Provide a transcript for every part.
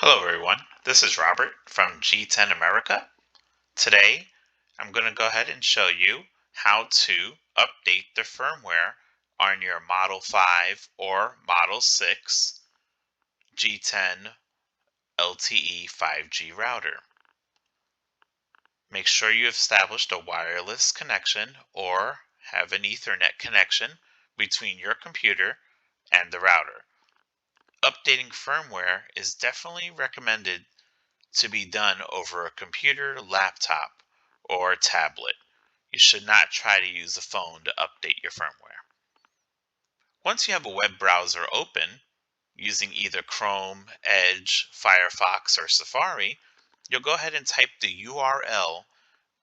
Hello everyone, this is Robert from G10 America. Today I'm going to go ahead and show you how to update the firmware on your Model 5 or Model 6 G10 LTE 5G router. Make sure you have established a wireless connection or have an Ethernet connection between your computer and the router. Updating firmware is definitely recommended to be done over a computer, laptop, or tablet. You should not try to use a phone to update your firmware. Once you have a web browser open, using either Chrome, Edge, Firefox, or Safari, you'll go ahead and type the URL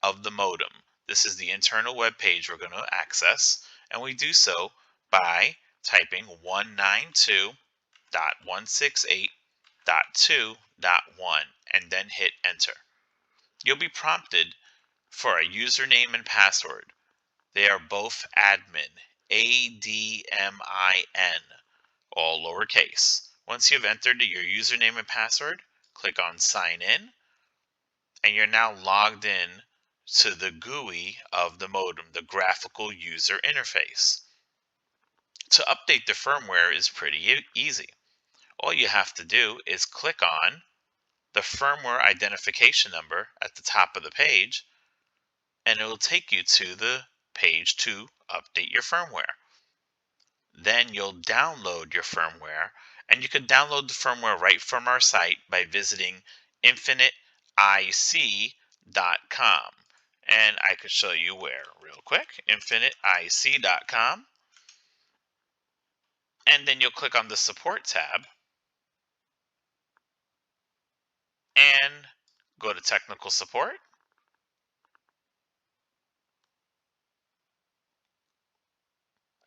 of the modem. This is the internal web page we're going to access, and we do so by typing 192.168.2.1 and then hit enter. You'll be prompted for a username and password. They are both admin, ADMIN, all lowercase. Once you've entered your username and password, click on sign in, and you're now logged in to the GUI of the modem, the graphical user interface. To update the firmware is pretty easy. All you have to do is click on the firmware identification number at the top of the page, and it will take you to the page to update your firmware. Then you'll download your firmware, and you can download the firmware right from our site by visiting infiniteic.com. And I could show you where real quick, infiniteic.com. And then you'll click on the support tab and go to technical support.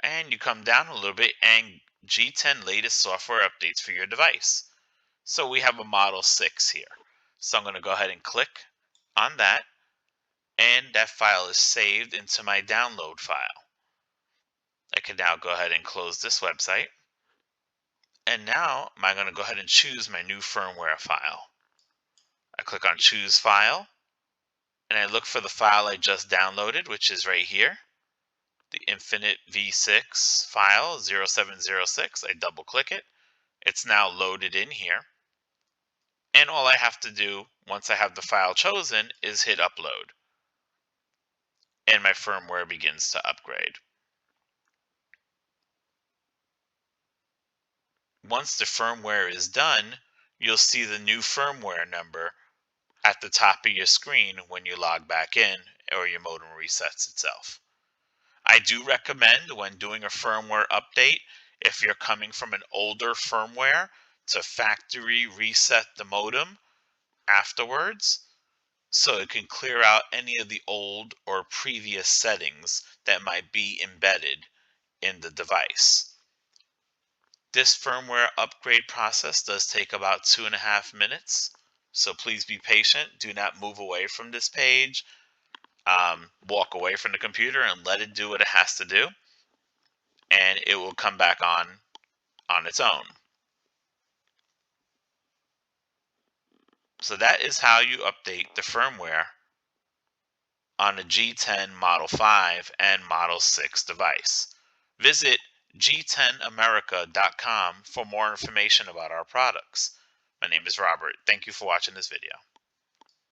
And you come down a little bit and G10 latest software updates for your device. So we have a Model 6 here. So I'm going to go ahead and click on that, and that file is saved into my download file. I can now go ahead and close this website. And now I'm going to go ahead and choose my new firmware file. I click on choose file, and I look for the file I just downloaded, which is right here, the Infinite V6 file 0706. I double click it. It's now loaded in here. And all I have to do once I have the file chosen is hit upload. And my firmware begins to upgrade. Once the firmware is done, you'll see the new firmware number at the top of your screen when you log back in or your modem resets itself. I do recommend when doing a firmware update, if you're coming from an older firmware, to factory reset the modem afterwards so it can clear out any of the old or previous settings that might be embedded in the device. This firmware upgrade process does take about 2.5 minutes, so please be patient. Do not move away from this page. Walk away from the computer and let it do what it has to do, and it will come back on its own. So that is how you update the firmware on a G10 Model 5 and Model 6 device. Visit g10america.com for more information about our products. My name is Robert. Thank you for watching this video.